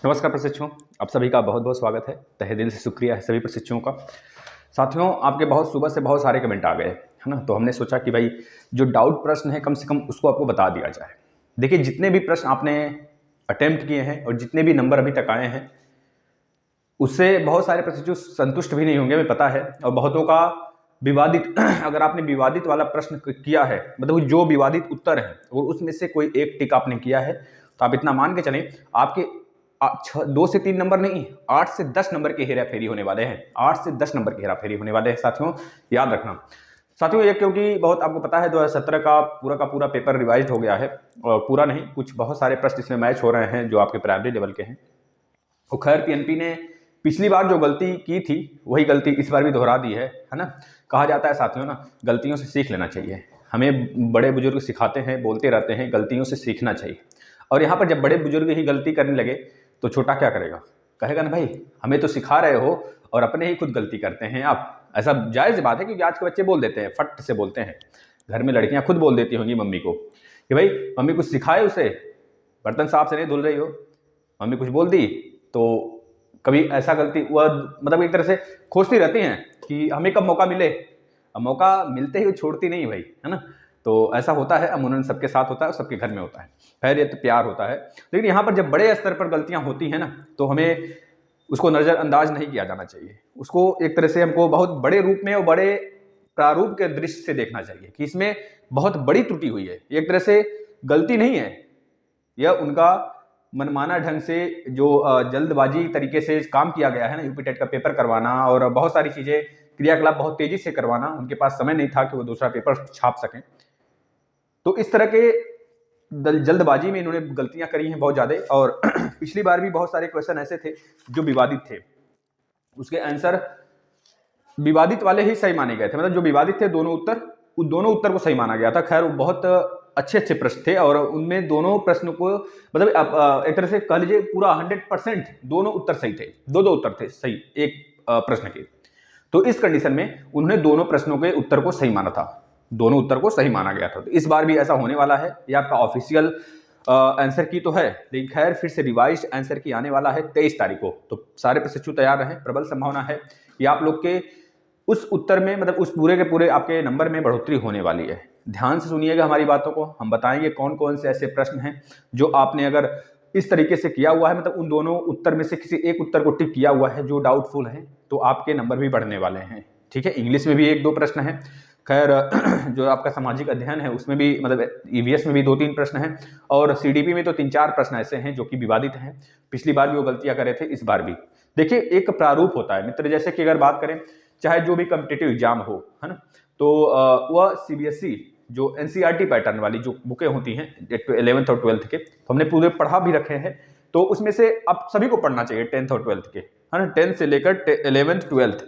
नमस्कार प्रशिक्षुओं, आप सभी का बहुत बहुत स्वागत है। तहे दिल से शुक्रिया है सभी प्रशिक्षुओं का। साथियों, आपके बहुत सुबह से बहुत सारे कमेंट आ गए, है ना। तो हमने सोचा कि भाई जो डाउट प्रश्न है कम से कम उसको आपको बता दिया जाए। देखिए, जितने भी प्रश्न आपने अटेम्प्ट किए हैं और जितने भी नंबर अभी तक आए हैं, उससे बहुत सारे प्रशिक्षु संतुष्ट भी नहीं होंगे, हमें पता है। और बहुतों का विवादित अगर आपने विवादित वाला प्रश्न किया है, मतलब जो विवादित उत्तर है और उसमें से कोई एक टिक आपने किया है, तो आप इतना मान के चलें आपके 2 से 3 नंबर नहीं, 8 से 10 नंबर की हेरा फेरी होने वाले हैं। 8 से 10 नंबर की हेरा फेरी होने वाले हैं साथियों, याद रखना। साथियों, ये क्योंकि बहुत आपको पता है 2017 का पूरा पेपर रिवाइज हो गया है, और पूरा नहीं, कुछ बहुत सारे प्रश्न इसमें मैच हो रहे हैं जो आपके प्राइमरी लेवल के हैं। तो खैर, पीएनपी ने पिछली बार जो गलती की थी वही गलती इस बार भी दोहरा दी है ना। कहा जाता है साथियों ना, गलतियों से सीख लेना चाहिए। हमें बड़े बुजुर्ग सिखाते हैं, बोलते रहते हैं, गलतियों से सीखना चाहिए। और यहाँ पर जब बड़े बुजुर्ग ही गलती करने लगे तो छोटा क्या करेगा? कहेगा ना, भाई हमें तो सिखा रहे हो और अपने ही खुद गलती करते हैं आप। ऐसा जायज़ बात है, क्योंकि आज के बच्चे बोल देते हैं, फट से बोलते हैं। घर में लड़कियां खुद बोल देती होंगी मम्मी को कि भाई मम्मी कुछ सिखाए उसे, बर्तन साफ से नहीं धुल रही हो। मम्मी कुछ बोल दी तो कभी ऐसा गलती वह मतलब एक तरह से खोजती रहती हैं कि हमें कब मौका मिले। अब मौका मिलते ही छोड़ती नहीं भाई, है ना। तो ऐसा होता है, अमूमन सबके साथ होता है और सबके घर में होता है। खैर, ये तो प्यार होता है। लेकिन यहाँ पर जब बड़े स्तर पर गलतियां होती हैं ना, तो हमें उसको नज़रअंदाज नहीं किया जाना चाहिए। उसको एक तरह से हमको बहुत बड़े रूप में और बड़े प्रारूप के दृश्य से देखना चाहिए कि इसमें बहुत बड़ी त्रुटि हुई है। एक तरह से गलती नहीं है, यह उनका मनमाना ढंग से जो जल्दबाजी तरीके से काम किया गया है ना, यूपी टेट का पेपर करवाना और बहुत सारी चीज़ें, क्रियाकलाप बहुत तेजी से करवाना, उनके पास समय नहीं था कि वो दूसरा पेपर छाप सकें। तो इस तरह के जल्दबाजी में इन्होंने गलतियां करी हैं बहुत ज़्यादा। और पिछली बार भी बहुत सारे क्वेश्चन ऐसे थे जो विवादित थे, उसके आंसर विवादित वाले ही सही माने गए थे। मतलब जो विवादित थे दोनों उत्तर, उन दोनों उत्तर को सही माना गया था। खैर, वो बहुत अच्छे अच्छे प्रश्न थे और उनमें दोनों प्रश्न को मतलब एक तरह से कह लीजिए पूरा 100% दोनों उत्तर सही थे। दो उत्तर थे सही एक प्रश्न के। तो इस कंडीशन में उन्होंने दोनों प्रश्नों के उत्तर को सही माना था, दोनों उत्तर को सही माना गया था। तो इस बार भी ऐसा होने वाला है। ये आपका ऑफिशियल आंसर की तो है, लेकिन खैर फिर से रिवाइज्ड आंसर की आने वाला है 23 तारीख को। तो सारे प्रशिक्षु तैयार रहें। प्रबल संभावना है कि आप लोग के उस उत्तर में, मतलब उस पूरे के पूरे आपके नंबर में बढ़ोतरी होने वाली है। ध्यान से सुनिएगा हमारी बातों को, हम बताएंगे कौन कौन से ऐसे प्रश्न हैं जो आपने अगर इस तरीके से किया हुआ है, मतलब उन दोनों उत्तर में से किसी एक उत्तर को टिक किया हुआ है जो डाउटफुल है, तो आपके नंबर भी बढ़ने वाले हैं। ठीक है, इंग्लिश में भी 1-2 प्रश्न हैं। खैर, जो आपका सामाजिक अध्ययन है उसमें भी, मतलब ईवीएस में भी 2-3 प्रश्न हैं, और सीडीपी में तो 3-4 प्रश्न ऐसे हैं जो कि विवादित हैं। पिछली बार भी वो गलतियां करे थे, इस बार भी। देखिए, एक प्रारूप होता है मित्र, जैसे कि अगर बात करें चाहे जो भी कॉम्पिटिटिव एग्जाम हो, है ना, तो वह सीबीएसई जो एनसीईआरटी पैटर्न वाली जो बुकें होती हैं 11th और 12th के, तो हमने पूरे पढ़ा भी रखे हैं। तो उसमें से आप सभी को पढ़ना चाहिए 10th और 12th के, है ना। 10th से लेकर 11th 12th,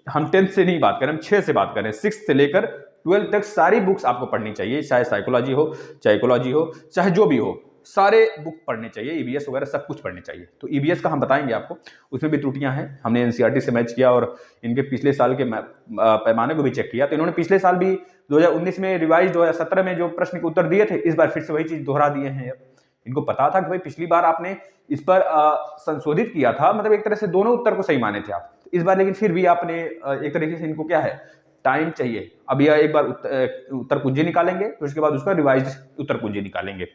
हम 10th से नहीं बात करें, हम 6 से बात करें, 6 से लेकर 12th तक सारी बुक्स आपको पढ़नी चाहिए। चाहे साइकोलॉजी हो, चाहे इकोलॉजी हो, चाहे जो भी हो, सारे बुक पढ़ने चाहिए। ईवीएस वगैरह सब कुछ पढ़ने चाहिए। तो ईवीएस का हम बताएंगे आपको, उसमें भी त्रुटियां हैं। हमने एनसीईआरटी से मैच किया और इनके पिछले साल के पैमाने को भी चेक किया। तो इन्होंने पिछले साल भी 2019 में रिवाइज 2017 में जो प्रश्न के उत्तर दिए थे, इस बार फिर से वही चीज दोहरा दिए हैं। इनको पता था कि भाई पिछली बार आपने इस पर संशोधित किया था, मतलब एक तरह से दोनों उत्तर को सही माने थे आप इस बार, लेकिन फिर भी आपने एक तरीके से, इनको क्या है, टाइम चाहिए। अब यह एक बार उत्तर कुंजी निकालेंगे, फिर उसके बाद उसका रिवाइज उत्तर कुंजी निकालेंगे,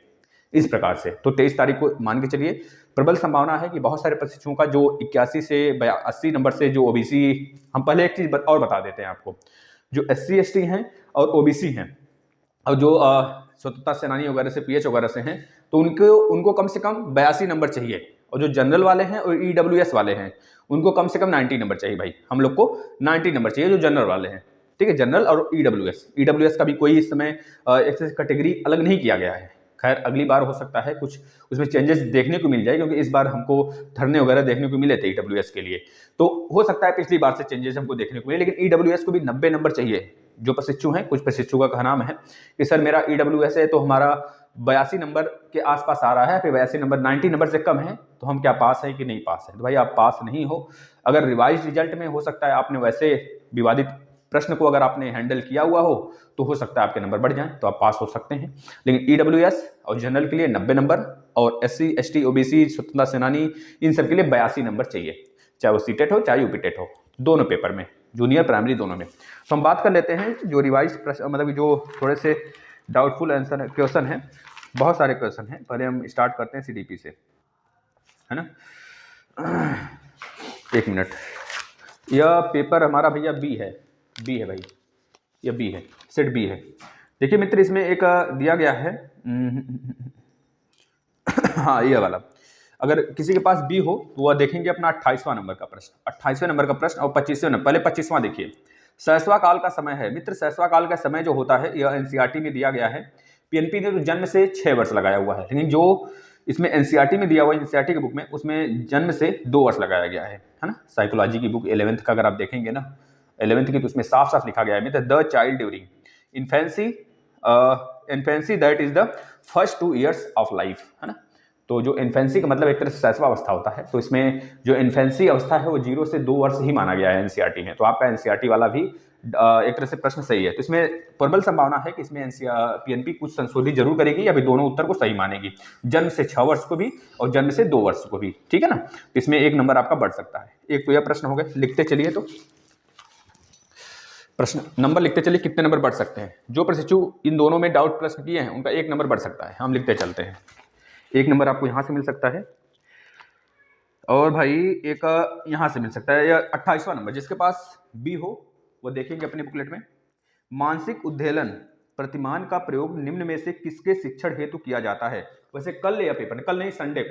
इस प्रकार से। तो 23 तारीख को मान के चलिए, प्रबल संभावना है कि बहुत सारे प्रशिक्षुओं का जो 81 से 80 नंबर से जो ओबीसी, हम पहले एक चीज और बता देते हैं आपको, जो SC ST हैं और ओबीसी हैं और जो स्वतंत्रता सेनानी वगैरह से, PH वगैरह से हैं, तो उनको कम से कम 82 नंबर चाहिए। और जो जनरल वाले हैं और EWS वाले हैं, उनको कम से कम 90 नंबर चाहिए भाई। हम लोग को 90 नंबर चाहिए जो जनरल वाले हैं। ठीक है, जनरल और EWS का भी कोई इस समय एक कैटेगरी अलग नहीं किया गया है। खैर, अगली बार हो सकता है कुछ उसमें चेंजेस देखने को मिल जाए, क्योंकि इस बार हमको धरने वगैरह देखने को मिले थे EWS के लिए। तो हो सकता है पिछली बार से चेंजेस हमको देखने को मिले, लेकिन EWS को भी 90 नंबर चाहिए। जो प्रशिक्षु हैं, कुछ प्रशिक्षु का कहना है कि सर मेरा EWS है तो हमारा 82 नंबर के आसपास आ रहा है, फिर 82 नंबर 90 नंबर से कम है, तो हम क्या पास है कि नहीं पास है? तो भाई आप पास नहीं हो। अगर रिवाइज रिजल्ट में हो सकता है आपने वैसे विवादित प्रश्न को अगर आपने हैंडल किया हुआ हो, तो हो सकता है आपके नंबर बढ़ जाएं, तो आप पास हो सकते हैं। लेकिन EWS और जनरल के लिए 90 नंबर और SC ST OBC स्वतंत्रता सेनानी इन सब के लिए 82 नंबर चाहिए, चाहे वो सीटेट हो चाहे यूपीटेट हो, दोनों पेपर में, जूनियर प्राइमरी दोनों में। तो हम बात कर लेते हैं जो रिवाइज मतलब जो थोड़े से डाउटफुल आंसर क्वेश्चन है, बहुत सारे क्वेश्चन हैं। पहले हम स्टार्ट करते हैं CDP से, है ना। एक मिनट, यह पेपर हमारा भैया बी है भाई, यह बी है, सेट बी है। देखिए मित्र, इसमें एक दिया गया है हाँ ये वाला, अगर किसी के पास बी हो तो वह देखेंगे अपना 28वां नंबर का प्रश्न, 28वें नंबर का प्रश्न और 25वें नंबर, पहले 25वां देखिए। शैशवा काल का समय है मित्र, शैशवा काल का समय जो होता है यह एनसीईआरटी में दिया गया है। पीएनपी ने तो जन्म से 6 वर्ष लगाया हुआ है, लेकिन जो इसमें एनसीईआरटी में दिया हुआ है, एनसीईआरटी की बुक में, उसमें जन्म से 2 वर्ष लगाया गया है ना। साइकोलॉजी की बुक 11th का अगर आप देखेंगे ना, 11th की, तो उसमें साफ साफ लिखा गया है मित्र, the child during infancy that is the first 2 years of life, है ना। तो जो इन्फेंसी का मतलब एक तरह से शैशवा अवस्था होता है, तो इसमें जो इन्फेंसी अवस्था है वो 0 से 2 वर्ष ही माना गया है एनसीईआरटी में। तो आपका एनसीईआरटी वाला भी एक तरह से प्रश्न सही है। तो इसमें प्रबल संभावना है कि इसमें पीएनपी कुछ संशोधित जरूर करेगी या फिर दोनों उत्तर को सही मानेगी, जन्म से 6 वर्ष को भी और जन्म से 2 वर्ष को भी, ठीक है ना। तो इसमें 1 नंबर आपका बढ़ सकता है। एक तो यह प्रश्न हो गए, लिखते चलिए, तो प्रश्न नंबर लिखते चलिए, कितने नंबर बढ़ सकते हैं। जो प्रशिक्षु इन दोनों में डाउट प्रश्न किए हैं उनका 1 नंबर बढ़ सकता है। हम लिखते चलते हैं, 1 नंबर आपको यहां से मिल सकता है, और भाई एक यहां से मिल सकता है, या 28वां नंबर जिसके पास बी हो वो देखेंगे अपने बुकलेट में। मानसिक उद्वेलन प्रतिमान का प्रयोग निम्न में से किसके शिक्षण हेतु किया जाता है। वैसे कल यह पेपर, कल नहीं संडे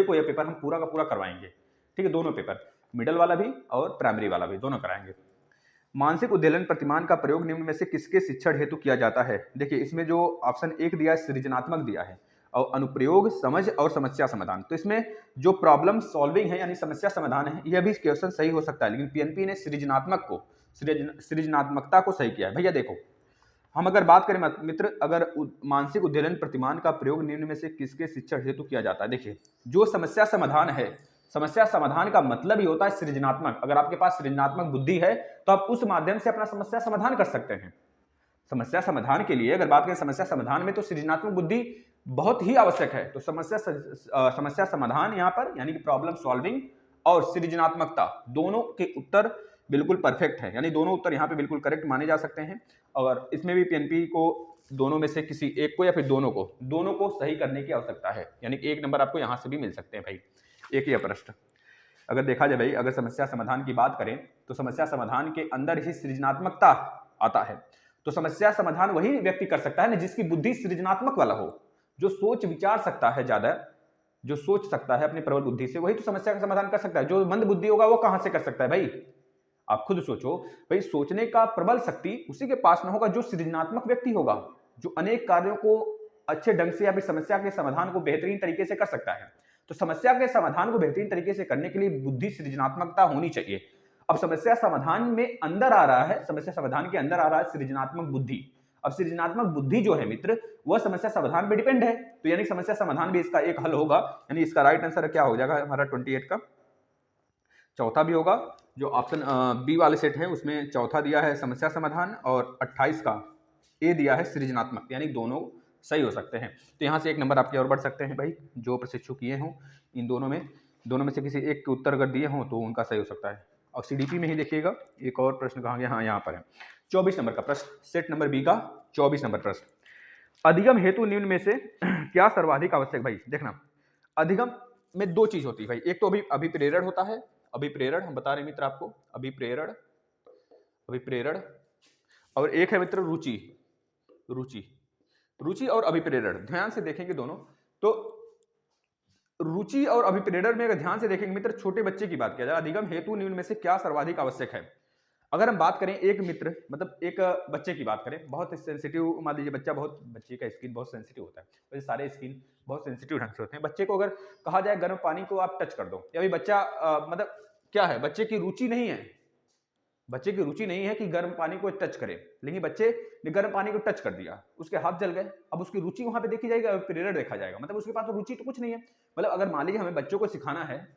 को यह पेपर हम पूरा का पूरा करवाएंगे, ठीक है। दोनों पेपर, मिडल वाला भी और प्राइमरी वाला भी, दोनों कराएंगे। मानसिक उद्वेलन प्रतिमान का प्रयोग निम्न में से किसके शिक्षण हेतु किया जाता है। देखिए इसमें जो ऑप्शन 1 दिया है सृजनात्मक दिया है, और अनुप्रयोग, समझ और समस्या समाधान। तो इसमें जो प्रॉब्लम सॉल्विंग है यानी समस्या समाधान है, यह भी क्वेश्चन सही हो सकता है, लेकिन पीएनपी ने सृजनात्मकता को सही किया है। भैया देखो, हम अगर बात करें मित्र, अगर मानसिक उद्वेलन प्रतिमान का प्रयोग निम्न में से किसके शिक्षण हेतु किया जाता है, देखिए जो समस्या समाधान है, समस्या समाधान का मतलब ही होता है सृजनात्मक। अगर आपके पास सृजनात्मक बुद्धि है तो आप उस माध्यम से अपना समस्या समाधान कर सकते हैं। समस्या समाधान के लिए अगर बात करें, समस्या समाधान में तो सृजनात्मक बुद्धि बहुत ही आवश्यक है। तो समस्या समाधान यहाँ पर यानी कि प्रॉब्लम सॉल्विंग और सृजनात्मकता, दोनों के उत्तर बिल्कुल परफेक्ट है, यानी दोनों उत्तर यहाँ पे बिल्कुल करेक्ट माने जा सकते हैं। और इसमें भी पीएनपी को दोनों में से किसी एक को या फिर दोनों को सही करने की आवश्यकता है, यानी कि 1 नंबर आपको यहाँ से भी मिल सकते हैं भाई। एक ही प्रश्न अगर देखा जाए भाई, अगर समस्या समाधान की बात करें तो समस्या समाधान के अंदर ही सृजनात्मकता आता है। तो समस्या समाधान वही व्यक्ति कर सकता है ना जिसकी बुद्धि सृजनात्मक वाला हो, जो सोच विचार सकता है, ज्यादा जो सोच सकता है अपनी प्रबल बुद्धि से, वही तो समस्या का समाधान कर सकता है। जो मंद बुद्धि होगा वो कहां से कर सकता है भाई, आप खुद सोचो भाई। सोचने का प्रबल शक्ति उसी के पास में होगा जो सृजनात्मक व्यक्ति होगा, जो अनेक कार्यों को अच्छे ढंग से या फिर समस्या के समाधान को बेहतरीन तरीके से कर सकता है। तो समस्या के समाधान को बेहतरीन तरीके से करने के लिए बुद्धि सृजनात्मकता होनी चाहिए। अब समस्या समाधान में अंदर आ रहा है, समस्या समाधान के अंदर आ रहा है सृजनात्मक बुद्धि। अब सृजनात्मक बुद्धि जो है मित्र, वह समस्या समाधान पे डिपेंड है, तो यानी समस्या समाधान भी इसका एक हल होगा। यानी इसका राइट आंसर क्या हो जाएगा हमारा 28 का, चौथा भी होगा। जो ऑप्शन बी वाले सेट है उसमें चौथा दिया है समस्या समाधान, और 28 का ए दिया है सृजनात्मक, यानी दोनों सही हो सकते हैं। तो यहाँ से 1 नंबर आपके और बढ़ सकते हैं भाई, जो प्रशिक्षु किए हों इन दोनों में से किसी एक के उत्तर अगर दिए हों तो उनका सही हो सकता है। और सीडीपी में ही देखिएगा एक और प्रश्न कहाँ गया, हाँ यहाँ पर है 24 नंबर का प्रश्न, सेट नंबर बी का 24 नंबर प्रश्न। अधिगम हेतु निम्न में से क्या सर्वाधिक आवश्यक। भाई देखना, अधिगम में 2 चीज होती है भाई, एक तो अभिप्रेरण होता है, अभिप्रेरण हम बता रहे मित्र आपको, अभिप्रेरण और एक है मित्र रुचि और अभिप्रेरण। ध्यान से देखेंगे दोनों, तो रुचि और अभिप्रेरण में अगर ध्यान से देखेंगे मित्र, छोटे बच्चे की बात किया जाए, अधिगम हेतु निम्न में से क्या सर्वाधिक आवश्यक है। अगर हम बात करें एक मित्र मतलब एक बच्चे की बात करें, बहुत सेंसिटिव, मान लीजिए बच्चे का स्किन बहुत सेंसिटिव होता है, वैसे सारे स्किन बहुत सेंसिटिव ढंग से होते हैं। बच्चे को अगर कहा जाए गर्म पानी को आप टच कर दो, या बच्चा मतलब क्या है, बच्चे की रुचि नहीं है कि गर्म पानी को टच करे, लेकिन बच्चे ने गर्म पानी को टच कर दिया, उसके हाथ जल गए। अब उसकी रुचि वहां पे देखी जाएगी, प्रेरणा देखा जाएगा, मतलब उसके पास तो रुचि तो कुछ नहीं है। मतलब अगर मान लीजिए हमें बच्चों को सिखाना है,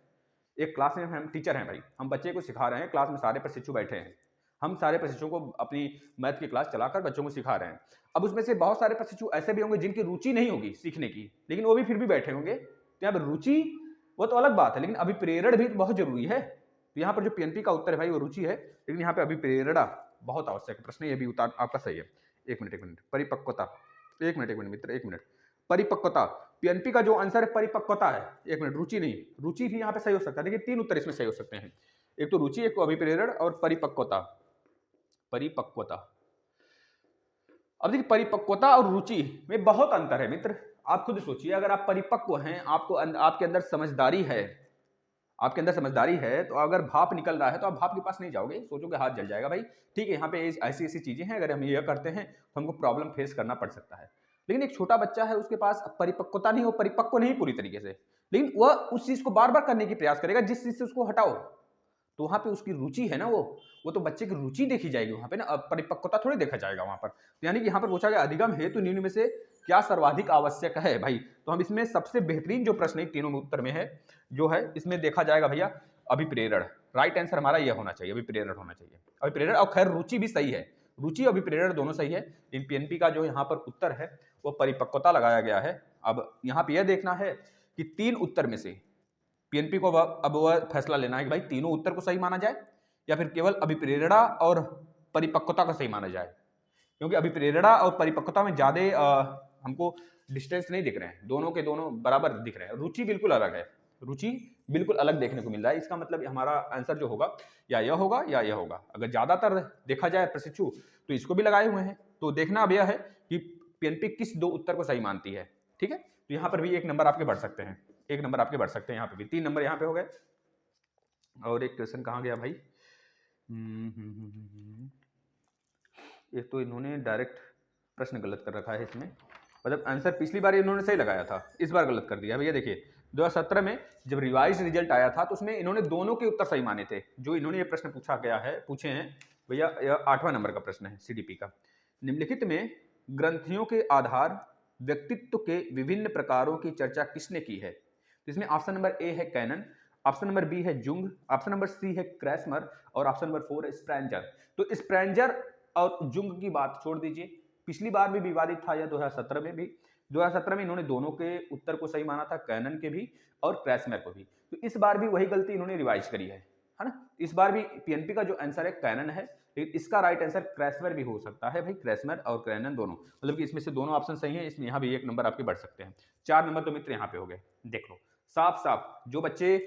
एक क्लास में हम टीचर हैं भाई, हम बच्चे को सिखा रहे हैं, क्लास में सारे प्रशिक्षु बैठे हैं, हम सारे प्रशिक्षुओं को अपनी मैथ की क्लास चलाकर बच्चों को सिखा रहे हैं। अब उसमें से बहुत सारे प्रशिक्षु ऐसे भी होंगे जिनकी रुचि नहीं होगी सीखने की, लेकिन वो भी फिर भी बैठे होंगे तो यहाँ पर रुचि वो तो अलग बात है, लेकिन अभिप्रेरण भी बहुत जरूरी है। तो यहाँ पर जो पीएनपी का उत्तर है भाई वो रुचि है, लेकिन यहाँ पे अभिप्रेरणा बहुत आवश्यक है। प्रश्न ये भी उतार आपका सही है। एक मिनट परिपक्वता, एक मिनट मित्र, एक मिनट। परिपक्वता, पीएनपी का जो आंसर है परिपक्वता है। एक मिनट, रुचि नहीं, रुचि भी यहाँ पे सही हो सकता है। देखिए 3 उत्तर इसमें सही हो सकते हैं, एक तो रुचि, एक तो अभिप्रेरण और परिपक्वता। परिपक्वता, अब देखिए परिपक्वता और रुचि में बहुत अंतर है मित्र। आप खुद सोचिए, अगर आप परिपक्व हैं, आपको आपके अंदर समझदारी है, आपके अंदर समझदारी है, तो अगर भाप निकल रहा है तो आप भाप के पास नहीं जाओगे, सोचोगे हाथ जल जाएगा भाई, ठीक है यहाँ पे ऐसी ऐसी चीजें हैं, अगर हम ये करते हैं तो हमको प्रॉब्लम फेस करना पड़ सकता है। लेकिन एक छोटा बच्चा है, उसके पास परिपक्वता नहीं, वो परिपक्व नहीं पूरी तरीके से, लेकिन वह उस चीज को बार बार करने की प्रयास करेगा जिस चीज से उसको हटाओ, तो वहां पे उसकी रुचि है ना, वो तो बच्चे की रुचि देखी जाएगी वहां पे ना, परिपक्वता थोड़ी देखा जाएगा वहां पर। तो यानी कि यहाँ पर पूछा गया अधिगम हेतु निम्न में से क्या सर्वाधिक आवश्यक है भाई, तो हम इसमें सबसे बेहतरीन जो प्रश्न है तीनों उत्तर में है, जो है इसमें देखा जाएगा भैया अभिप्रेरण। राइट आंसर हमारा यह होना चाहिए, अभिप्रेरण होना चाहिए, अभिप्रेरण। और खैर रुचि भी सही है, रुचि अभिप्रेरण दोनों सही है। इन पीएनपी का जो यहाँ पर उत्तर है वो परिपक्वता लगाया गया है। अब यहाँ पे यह देखना है कि 3 उत्तर में से पीएनपी को अब वह फैसला लेना है कि भाई तीनों उत्तर को सही माना जाए या फिर केवल अभिप्रेरणा और परिपक्वता को सही माना जाए, क्योंकि अभिप्रेरणा और परिपक्वता में ज्यादा हमको डिस्टेंस नहीं दिख रहे हैं, दोनों के दोनों बराबर दिख रहे हैं। रुचि बिल्कुल अलग है, रुचि बिल्कुल अलग देखने को मिल रहा है। इसका मतलब हमारा आंसर जो होगा या यह होगा या यह होगा। अगर ज्यादातर देखा जाए प्रशिक्षु तो इसको भी लगाए हुए हैं, तो देखना अब यह है कि पीएनपी किस 2 उत्तर को सही मानती है, ठीक है। तो यहाँ पर भी 1 नंबर आपके बढ़ सकते हैं, 1 नंबर आपके बढ़ सकते हैं, यहाँ पे भी 3 नंबर यहाँ पे हो गए। और एक क्वेश्चन कहाँ गया भाई, एक तो इन्होंने डायरेक्ट प्रश्न गलत कर रखा है इसमें, मतलब आंसर पिछली बार इन्होंने सही लगाया था, इस बार गलत कर दिया भैया। देखिए 2017 में जब रिवाइज रिजल्ट आया था तो उसमें इन्होंने दोनों के उत्तर सही माने थे। जो इन्होंने ये प्रश्न पूछे हैं भैया, यह 8वां नंबर का प्रश्न है सीडीपी का। निम्नलिखित में ग्रंथियों के आधार व्यक्तित्व के विभिन्न प्रकारों की चर्चा किसने की है, तो इसमें ऑप्शन नंबर ए है कैनन, ऑप्शन नंबर बी है जुंग, ऑप्शन नंबर सी है क्रैसमर और ऑप्शन नंबर 4 है स्प्रेंजर। तो स्प्रेंजर और जुंग की बात छोड़ दीजिए, पिछली बार भी विवादित था, या 2017 में भी। 2017 में इन्होंने दोनों के उत्तर को सही माना था, कैनन के भी और क्रैसमर को भी। तो इस बार भी वही गलती इन्होंने रिवाइज करी है ना। इस बार भी पीएनपी का जो आंसर है कैनन है, लेकिन इसका राइट आंसर क्रैसमर भी हो सकता है भाई, क्रैसमर और कैनन दोनों, मतलब कि इसमें से दोनों ऑप्शन सही है। इसमें यहाँ भी 1 नंबर आपके बढ़ सकते हैं। 4 नंबर तो मित्र यहाँ पे हो गए। देख लो साफ साफ, जो बच्चे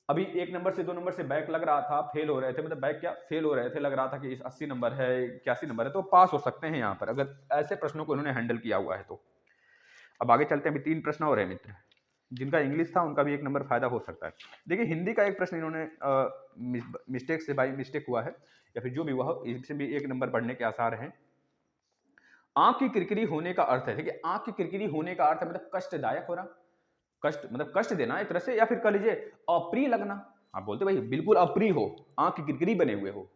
अभी 1 नंबर से 2 नंबर से बैक लग रहा था, फेल हो रहे थे, मतलब बैक क्या फेल हो रहे थे, लग रहा था कि 80 नंबर है 81 नंबर है, तो पास हो सकते हैं यहाँ पर, अगर ऐसे प्रश्नों को इन्होंने हैंडल किया हुआ है तो। अब आगे चलते हैं, अभी 3 प्रश्न और है मित्र। जिनका इंग्लिश था उनका भी 1 नंबर फायदा हो सकता है। देखिए हिंदी का एक प्रश्न इन्होंने मिस्टेक से बाई मिस्टेक हुआ है, या फिर जो भी हुआ हो, इसमें भी 1 नंबर बढ़ने के आसार हैं। आंख की किरकिरी होने का अर्थ है, देखिए आंख की किरकिरी होने का अर्थ है मतलब कष्टदायक हो रहा, कष्ट मतलब कष्ट देना एक तरह से, या फिर कह लीजिए अप्रिय लगना। आप बोलते भाई बिल्कुल अप्रिय हो, आंख की किरकिरी बने हुए हो,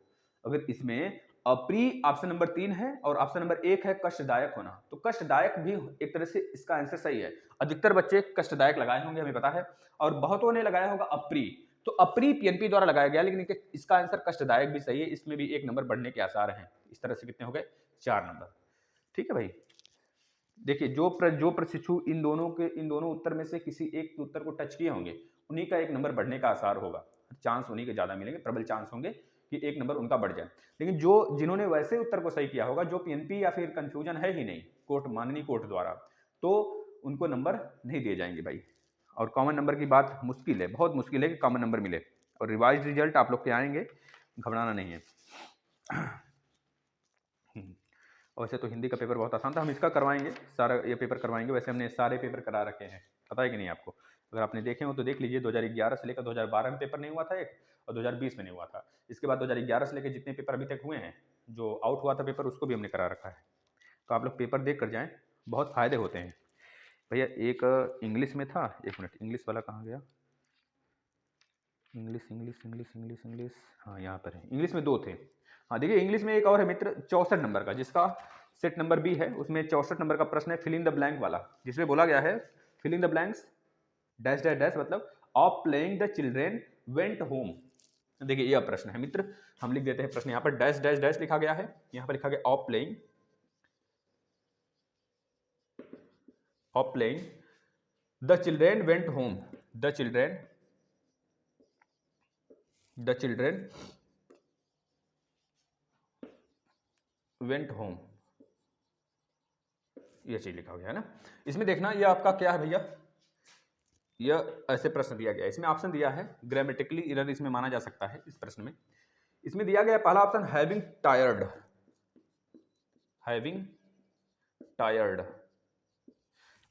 अगर इसमें अप्रिय ऑप्शन नंबर 3 है और ऑप्शन नंबर 1 है कष्टदायक होना, तो कष्टदायक भी एक तरह से इसका आंसर सही है। अधिकतर बच्चे कष्टदायक लगाए होंगे, हमें पता है, और बहुतों ने लगाया होगा अप्रिय, तो अप्रिय पीएनपी द्वारा लगाया गया, लेकिन इसका आंसर कष्टदायक भी सही है। इसमें भी 1 नंबर बढ़ने के आसार हैं। इस तरह से कितने हो गए, 4 नंबर, ठीक है भाई। देखिए जो प्रशिक्षु इन दोनों उत्तर में से किसी एक उत्तर को टच किए होंगे, उन्हीं का 1 नंबर बढ़ने का आसार होगा, चांस उन्हीं के ज्यादा मिलेंगे, प्रबल चांस होंगे कि 1 नंबर उनका बढ़ जाए। लेकिन जिन्होंने वैसे उत्तर को सही किया होगा, जो पीएनपी या फिर कंफ्यूजन है ही नहीं माननीय कोर्ट द्वारा, तो उनको नंबर नहीं दिए जाएंगे भाई। और कॉमन नंबर की बात मुश्किल है, बहुत मुश्किल है कि कॉमन नंबर मिले, और रिवाइज रिजल्ट आप लोग के आएंगे, घबराना नहीं है। वैसे तो हिंदी का पेपर बहुत आसान था, हम इसका करवाएंगे, सारा ये पेपर करवाएंगे। वैसे हमने सारे पेपर करा रखे हैं, पता है कि नहीं आपको, अगर आपने देखे हो तो देख लीजिए। 2011 से लेकर 2012 में पेपर नहीं हुआ था एक, और 2020 में नहीं हुआ था। इसके बाद 2011 से लेकर जितने पेपर अभी तक हुए हैं, जो आउट हुआ था पेपर, उसको भी हमने करा रखा है। तो आप लोग पेपर देख कर जाएँ, बहुत फ़ायदे होते हैं भैया। एक इंग्लिश में था, 1 मिनट, इंग्लिश वाला कहाँ गया, इंग्लिश, हाँ यहाँ पर है। इंग्लिश में 2 थे, हाँ देखिए इंग्लिश में एक और है मित्र 64 नंबर का, जिसका सेट नंबर बी है, उसमें 64 नंबर का प्रश्न है फिल इन द ब्लैंक वाला, जिसमें बोला गया है fill in the blanks dash dash dash, मतलब of playing the children went home. देखिए यह प्रश्न है मित्र, हम लिख देते हैं प्रश्न, यहाँ पर डैश डैश डैश लिखा गया है, यहाँ पर लिखा गया of playing the children went home, the children went home, ये चीज लिखा गया है ना। इसमें देखना ये आपका क्या है भैया, यह ऐसे प्रश्न दिया गया है। इसमें ऑप्शन दिया है ग्रामेटिकली एरर इसमें माना जा सकता है। इस प्रश्न में इसमें दिया गया पहला option having tired, having tired,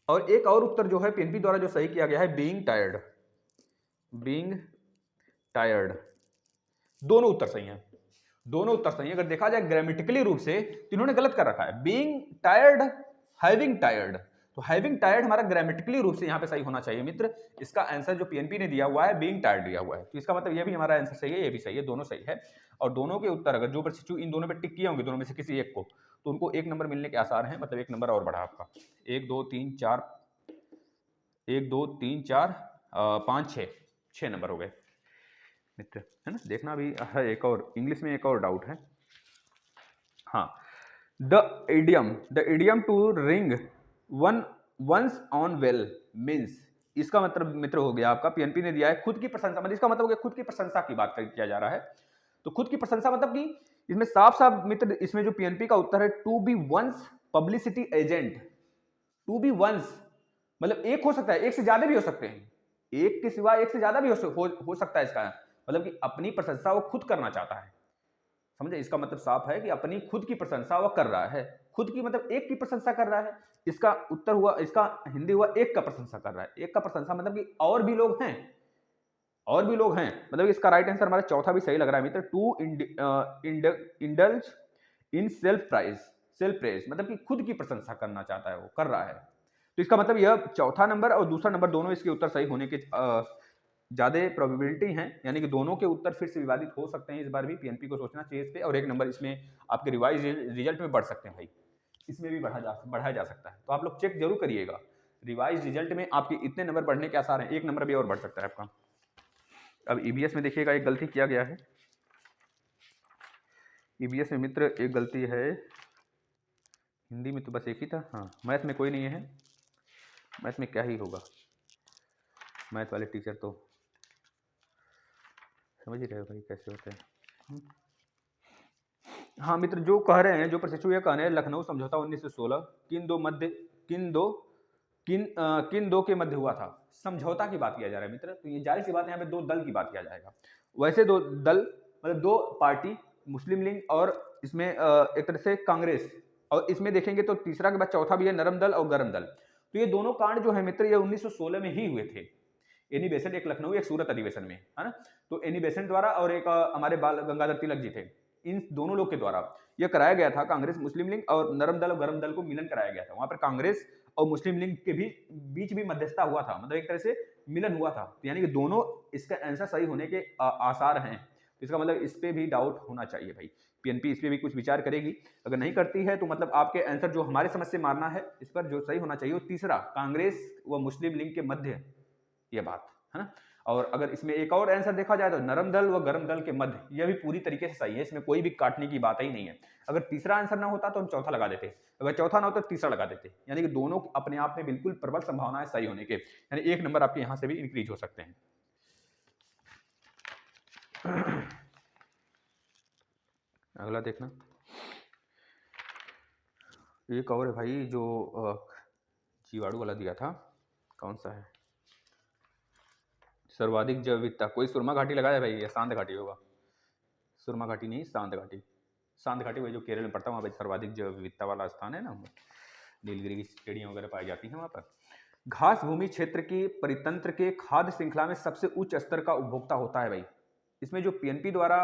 और एक और उत्तर जो है पीएनपी द्वारा जो सही किया गया है बीइंग टायर्ड, बीइंग टायर्ड। दोनों उत्तर सही हैं, दोनों उत्तर सही है। अगर देखा जाए ग्रामेटिकली रूप से तो इन्होंने गलत कर रखा है, बीइंग टायर्ड, हैविंग टायर्ड। तो हैविंग टायर्ड हमारा ग्रामेटिकली रूप से यहां पे सही होना चाहिए मित्र। इसका आंसर जो पीएनपी ने दिया हुआ है बीइंग टायर्ड दिया हुआ है, तो इसका मतलब ये भी हमारा आंसर सही है, ये भी सही है, दोनों सही है। और दोनों के उत्तर अगर जो प्रशिक्षु इन दोनों पे टिक किए होंगे, दोनों में से किसी एक को, तो उनको 1 नंबर मिलने के आसार हैं। मतलब 1 नंबर और बढ़ा आपका, 1 2 3 4, 1 2 3 4 5 6 नंबर हो गए मित्र, है ना। देखना भी है, एक और इंग्लिश में एक और डाउट है। हाँ, the idiom to ring once on well means, इसका मतलब मित्र हो गया आपका, पीएनपी ने दिया है खुद की प्रशंसा, मतलब इसका मतलब हो गया खुद की प्रशंसा की बात किया जा रहा है। तो खुद की प्रशंसा मतलब कि इसमें साफ साफ मित्र, इसमें जो पीएनपी का उत्तर है to be once publicity agent, to be once मतलब एक हो सकता है, एक से ज्यादा भी हो सकते हैं, एक के सिवा एक से ज्यादा भी हो सकता है। इसका मतलब कि अपनी प्रशंसा वो खुद करना चाहता है, समझे। इसका मतलब साफ है कि अपनी खुद की प्रशंसा वो कर रहा है। खुद की मतलब एक की प्रशंसा कर रहा है। इसका उत्तर हुआ, इसका हिंदी हुआ एक का प्रशंसा कर रहा है। एक का प्रशंसा मतलब कि और भी लोग हैं, और भी लोग हैं, मतलब इसका राइट आंसर हमारा चौथा भी सही लग रहा है मित्र। To indulge in self praise मतलब कि खुद की प्रशंसा करना चाहता है, वो कर रहा है। तो इसका मतलब यह चौथा नंबर और दूसरा नंबर दोनों इसके उत्तर सही होने के ज्यादा प्रोबेबिलिटी है, यानी कि दोनों के उत्तर फिर से विवादित हो सकते हैं। इस बार भी पीएनपी को सोचना चाहिए इस पे, और 1 नंबर इसमें आपके रिवाइज रिजल्ट में बढ़ सकते हैं भाई, इसमें भी बढ़ाया जा सकता है। तो आप लोग चेक जरूर करिएगा, रिवाइज रिजल्ट में आपके इतने नंबर बढ़ने के आसार हैं, 1 नंबर भी और बढ़ सकता है आपका। अब ईबीएस में देखिएगा एक गलती किया गया है, ईबीएस में मित्र एक गलती है, हिंदी में तो बस एक ही था, हाँ मैथ में कोई नहीं है। मैथ में क्या ही होगा, मैथ वाले टीचर तो समझ ही रहे हो भाई कैसे होते हैं। हाँ मित्र, जो कह रहे हैं, जो प्रशिक्षु ये कह रहे हैं लखनऊ समझौता 1916 किन दो के मध्य हुआ था, समझौता की बात किया जा रहा है मित्र। तो ये जाहिर सी बात है, यहाँ पे 2 दल की बात किया जाएगा। वैसे 2 दल मतलब 2 पार्टी, मुस्लिम लीग और इसमें एक तरह से कांग्रेस, और इसमें देखेंगे तो तीसरा के बाद चौथा भी है नरम दल और गरम दल। तो ये दोनों कांड जो है मित्र ये 1916 में ही हुए थे। एनी बेसेंट, एक लखनऊ एक सूरत अधिवेशन में, है ना। तो एनी बेसेंट द्वारा और एक हमारे बाल गंगाधर तिलक जी थे, इन दोनों लोग के द्वारा यह कराया गया था। कांग्रेस मुस्लिम लीग और नरम दल और गरम दल को मिलन कराया गया था। वहां पर कांग्रेस और मुस्लिम लीग के भी बीच भी मध्यस्थता हुआ था, मतलब एक तरह से मिलन हुआ था। तो यानी कि दोनों इसका आंसर सही होने के आसार हैं। तो इसका मतलब इस पे भी डाउट होना चाहिए भाई, पीएनपी इस पे भी कुछ विचार करेगी। अगर नहीं करती है तो मतलब आपके आंसर जो हमारे समझ से मारना है, इस पर जो सही होना चाहिए वो तीसरा, कांग्रेस व मुस्लिम लीग के मध्य, ये बात है ना। और अगर इसमें एक और आंसर देखा जाए तो नरम दल व गरम दल के मध्य, यह भी पूरी तरीके से सही है, इसमें कोई भी काटने की बात ही नहीं है। अगर तीसरा आंसर ना होता तो हम चौथा लगा देते, अगर चौथा ना होता तो तीसरा लगा देते। यानी कि दोनों अपने आप में बिल्कुल प्रबल संभावना है सही होने के, यानी 1 नंबर आपके यहां से भी इंक्रीज हो सकते हैं। अगला देखना, एक और है भाई जो जीवाणु वाला दिया था, कौन सा है, सर्वाधिक जैव विविधता। कोई सुरमा घाटी लगाया भाई, या शांत घाटी होगा, सुरमा घाटी नहीं शांत घाटी, शांत घाटी वही जो केरल में पड़ता है, वहाँ पर सर्वाधिक जैव विविधता वाला स्थान है ना, नीलगिरी की चिड़ियाँ वगैरह पाई जाती हैं वहाँ पर। घास भूमि क्षेत्र की परितंत्र के खाद्य श्रृंखला में सबसे उच्च स्तर का उपभोक्ता होता है भाई। इसमें जो पीएनपी द्वारा,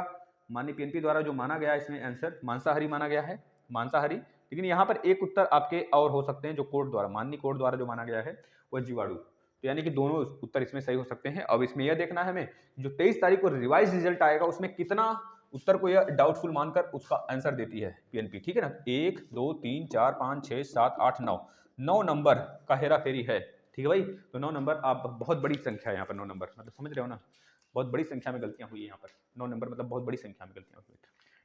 माननीय पीएनपी द्वारा जो माना गया है इसमें आंसर मांसाहारी माना गया है, मांसाहारी। लेकिन यहाँ पर एक उत्तर आपके और हो सकते हैं, जो कोर्ट द्वारा, माननीय कोर्ट द्वारा जो माना गया है वह जीवाणु। तो यानी कि दोनों उत्तर इसमें सही हो सकते हैं। अब इसमें यह देखना है हमें, जो 23 तारीख को रिवाइज रिजल्ट आएगा उसमें कितना उत्तर को यह डाउटफुल मानकर उसका आंसर देती है पीएनपी, ठीक है ना। 1 2 3 4 5 6 7 8 9 नंबर का हेरा फेरी है, ठीक है भाई। तो 9 नंबर, आप बहुत बड़ी संख्या है यहाँ पर 9 नंबर, मतलब समझ रहे हो ना, बहुत बड़ी संख्या में गलतियां हुई है यहाँ पर। 9 नंबर मतलब बहुत बड़ी संख्या में गलतियां हुई,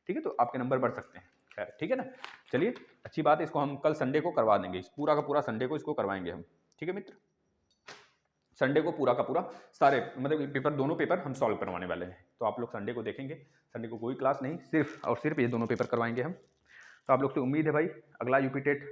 ठीक है। तो आपके नंबर बढ़ सकते हैं, खैर ठीक है ना। चलिए अच्छी बात है, इसको हम कल संडे को करवा देंगे, इस पूरा का पूरा संडे को इसको करवाएंगे हम, ठीक है मित्र। संडे को पूरा का पूरा सारे मतलब ये पेपर, दोनों पेपर हम सॉल्व करवाने वाले हैं। तो आप लोग संडे को देखेंगे। संडे को कोई क्लास नहीं, सिर्फ और सिर्फ ये दोनों पेपर करवाएंगे हम। तो आप लोग से उम्मीद है भाई, अगला यूपी टेट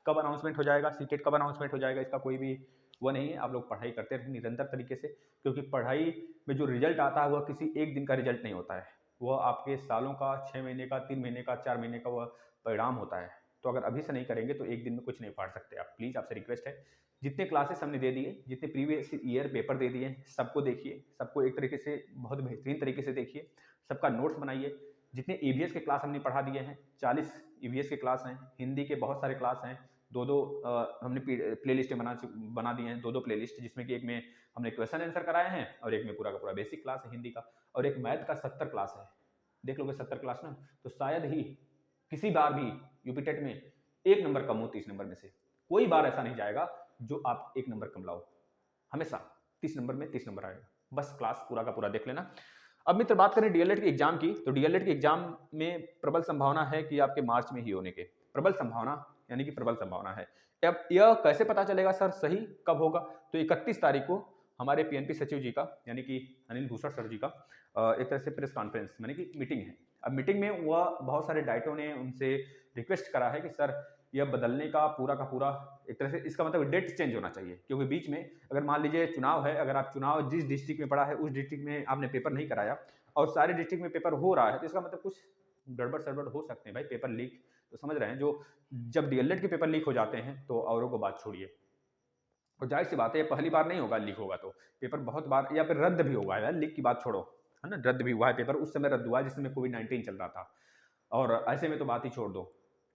कब अनाउंसमेंट हो जाएगा, सी टेट कब अनाउंसमेंट हो जाएगा, इसका कोई भी वो नहीं है। आप लोग पढ़ाई करते रहें निरंतर तरीके से, क्योंकि पढ़ाई में जो रिजल्ट आता है वह किसी एक दिन का रिजल्ट नहीं होता है, वह आपके सालों का, 6 महीने का, 3 महीने का, 4 महीने का वह परिणाम होता है। तो अगर अभी से नहीं करेंगे तो एक दिन में कुछ नहीं पढ़ सकते आप। प्लीज़ आपसे रिक्वेस्ट है, जितने क्लासेस हमने दे दिए, जितने प्रीवियस ईयर पेपर दे दिए, सबको देखिए, सबको एक तरीके से बहुत बेहतरीन तरीके से देखिए, सबका नोट्स बनाइए। जितने ईवीएस के क्लास हमने पढ़ा दिए हैं, 40 ईवीएस के क्लास हैं, हिंदी के बहुत सारे क्लास हैं, दो दो हमने प्ले लिस्ट बना दिए हैं, दो प्ले लिस्ट, जिसमें कि एक में हमने क्वेश्चन आंसर कराए हैं और एक में पूरा का पूरा बेसिक क्लास है हिंदी का, और एक मैथ का 70 क्लास है। देख लोगे 70 क्लास ना, तो शायद ही किसी बार भी यूपी टेट में 1 नंबर कम हो 30 नंबर में से। कोई बार ऐसा नहीं जाएगा जो आप 1 नंबर कम लाओ, हमेशा 30 नंबर में 30 नंबर आएगा। बस क्लास पूरा का पूरा देख लेना। अब मित्र बात करें डीएलएड के एग्जाम की, तो डीएलएड के एग्जाम में प्रबल संभावना है कि आपके मार्च में ही होने के, प्रबल संभावना यानी कि प्रबल संभावना है। अब यह कैसे पता चलेगा सर सही कब होगा, तो 31 तारीख को हमारे पीएनपी सचिव जी का यानी कि अनिल भूषण सर जी का एक तरह से प्रेस कॉन्फ्रेंस यानी कि मीटिंग है। अब मीटिंग में वह बहुत सारे डाइटों ने उनसे रिक्वेस्ट करा है कि सर यह बदलने का पूरा एक तरह से, इसका मतलब डेट चेंज होना चाहिए, क्योंकि बीच में अगर मान लीजिए चुनाव है, अगर आप चुनाव जिस डिस्ट्रिक्ट में पड़ा है उस डिस्ट्रिक्ट में आपने पेपर नहीं कराया और सारे डिस्ट्रिक्ट में पेपर हो रहा है, तो इसका मतलब कुछ गड़बड़ सड़बड़ हो सकते हैं भाई, पेपर लीक। तो समझ रहे हैं, जो जब डीएलएड के पेपर लीक हो जाते हैं तो औरों को बात छोड़िए, और जाहिर सी बात है पहली बार नहीं होगा लीक होगा, तो पेपर बहुत बार या फिर रद्द भी हुआ है, लीक की बात छोड़ो, है ना, रद्द भी हुआ है पेपर, उस समय रद्द हुआ है जिस समय कोविड-19 चल रहा था, और ऐसे में तो बात ही छोड़ दो,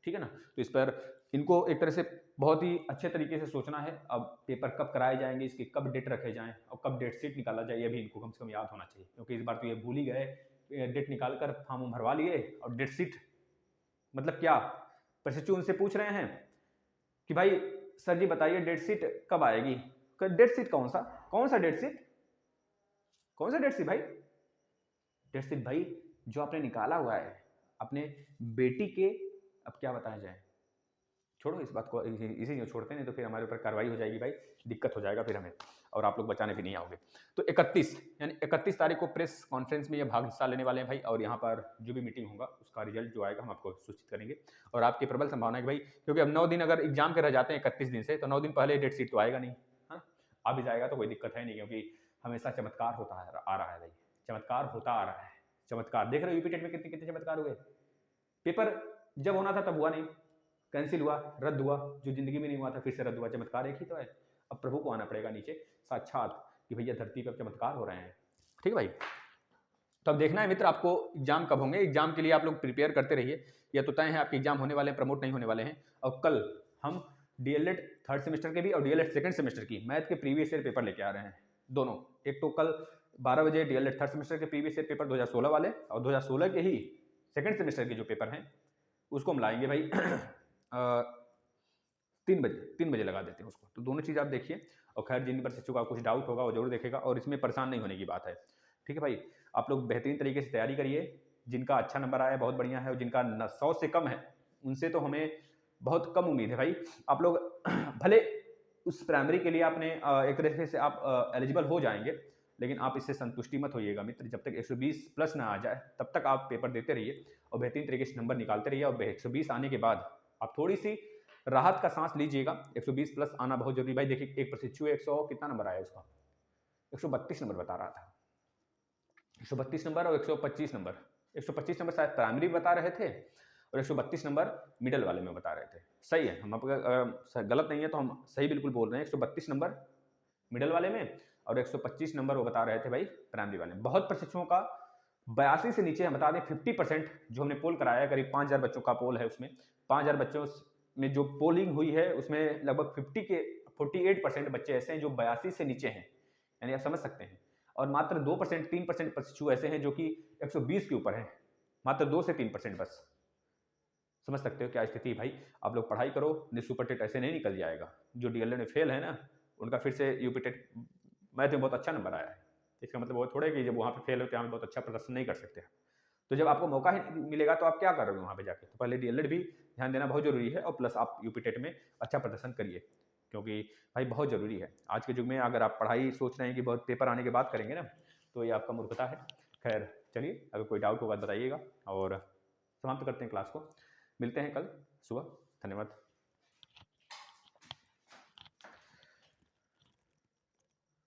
ठीक है ना। तो इस पर इनको एक तरह से बहुत ही अच्छे तरीके से सोचना है। अब पेपर कब कराए जाएंगे, इसके कब डेट रखे जाएं और कब डेट शीट निकाला जाए, ये भी इनको कम से कम याद होना चाहिए, क्योंकि इस बार तो ये भूल ही गए, डेट निकाल कर फॉर्म भरवा लिए और डेट शीट मतलब क्या, प्रशिक्षु उनसे पूछ रहे हैं कि भाई सर जी बताइए डेट शीट कब आएगी, डेट शीट कौन सा डेट शीट, कौन सा डेट शीट भाई, डेट शीट भाई जो आपने निकाला हुआ है अपने बेटी के, अब क्या बताया जाए, छोड़ो इस बात को, इसी को छोड़ते नहीं तो फिर हमारे ऊपर कार्रवाई हो जाएगी भाई, दिक्कत हो जाएगा फिर हमें, और आप लोग बचाने भी नहीं आओगे। तो 31 यानी 31 तारीख को प्रेस कॉन्फ्रेंस में ये भाग हिस्सा लेने वाले हैं भाई, और यहाँ पर जो भी मीटिंग होगा उसका रिजल्ट जो आएगा हम आपको सूचित करेंगे। और आपकी प्रबल संभावना है कि भाई, क्योंकि अब 9 दिन अगर एग्जाम के रह जाते हैं 31 दिन से, तो 9 दिन पहले डेट शीट तो आएगा नहीं, है आ भी जाएगा तो कोई दिक्कत है नहीं, क्योंकि हमेशा चमत्कार होता है आ रहा है भाई, चमत्कार होता आ रहा है, चमत्कार देख रहे हो यूपी टेट में कितने कितने चमत्कार हुए। पेपर जब होना था तब हुआ नहीं, कैंसिल हुआ, रद्द हुआ, जो जिंदगी में नहीं हुआ था फिर से रद्द हुआ, चमत्कार एक ही तो है। अब प्रभु को आना पड़ेगा नीचे साक्षात कि भैया धरती पर चमत्कार हो रहे हैं, ठीक है भाई। तो अब देखना है मित्र आपको एग्जाम कब होंगे, एग्जाम के लिए आप लोग प्रिपेयर करते रहिए, या तो तय है आपके एग्जाम होने वाले हैं, प्रमोट नहीं होने वाले हैं। और कल हम डीएलएड 3rd सेमेस्टर के भी और डीएलएड 2nd सेमेस्टर की मैथ के प्रीवियस ईयर पेपर लेके आ रहे हैं दोनों। एक तो कल 12 बजे डीएलएड 3rd सेमेस्टर के प्रीवियस ईयर पेपर 2016 वाले, और 2016 के ही 2nd सेमेस्टर के जो पेपर हैं उसको हम लाएंगे भाई 3 बजे लगा देते हैं उसको। तो दोनों चीज़ आप देखिए, और खैर जिन पर शिक्षकों का कुछ डाउट होगा वो जरूर देखेगा, और इसमें परेशान नहीं होने की बात है, ठीक है भाई। आप लोग बेहतरीन तरीके से तैयारी करिए, जिनका अच्छा नंबर आया है बहुत बढ़िया है, और जिनका 100 से कम है उनसे तो हमें बहुत कम उम्मीद है भाई। आप लोग भले उस प्राइमरी के लिए आपने एक तरीके से आप एलिजिबल हो जाएंगे, लेकिन आप इससे संतुष्टि मत होइएगा मित्र, जब तक 120 प्लस ना आ जाए तब तक आप पेपर देते रहिए और बेहतरीन तरीके से नंबर निकालते रहिए, और 120 आने के बाद आप थोड़ी सी राहत का सांस लीजिएगा। 120 प्लस आना बहुत जरूरी भाई। देखिए एक प्रशिक्षु 100 कितना नंबर आया उसका, 132 नंबर बता रहा था, 132 नंबर और 125 नंबर, 125 नंबर शायद प्राइमरी बता रहे थे और 132 नंबर मिडल वाले में बता रहे थे। सही है, हम आपका गलत नहीं है तो हम सही बिल्कुल बोल रहे हैं, 132 नंबर मिडल वाले में और 125 नंबर वो बता रहे थे भाई प्राइमरी वाले में। बहुत प्रशिक्षुओं का 82 से नीचे, हम बता दें 50% जो हमने पोल कराया, करीब 5000 बच्चों का पोल है, उसमें 5000 बच्चों में जो पोलिंग हुई है उसमें लगभग 48% बच्चे ऐसे हैं जो 82 से नीचे हैं, यानी आप समझ सकते हैं। और मात्र 2% 3% प्रशिक्षु ऐसे हैं जो कि 120 के ऊपर हैं, मात्र 2 से 3% बस। समझ सकते हो क्या स्थिति है भाई। आप लोग पढ़ाई करो, सुपर टेट ऐसे नहीं निकल जाएगा। जो डीएलएड में फेल है ना, उनका फिर से यूपी टेट मैथ में बहुत अच्छा नंबर आया है, इसका मतलब वो थोड़ा कि जब वहाँ पे फेल होते हैं हम बहुत अच्छा प्रदर्शन नहीं कर सकते। तो जब आपको मौका ही मिलेगा तो आप क्या करोगे वहाँ पे जाके, तो पहले डीएलएड भी ध्यान देना बहुत जरूरी है, और प्लस आप यूपी टेट में अच्छा प्रदर्शन करिए, क्योंकि भाई बहुत ज़रूरी है आज के युग में। अगर आप पढ़ाई सोच रहे हैं कि बहुत पेपर आने के बाद करेंगे ना, तो ये आपका मूर्खता है। खैर चलिए, अगर कोई डाउट होगा बताइएगा, और समाप्त करते हैं क्लास को। मिलते हैं कल सुबह। धन्यवाद।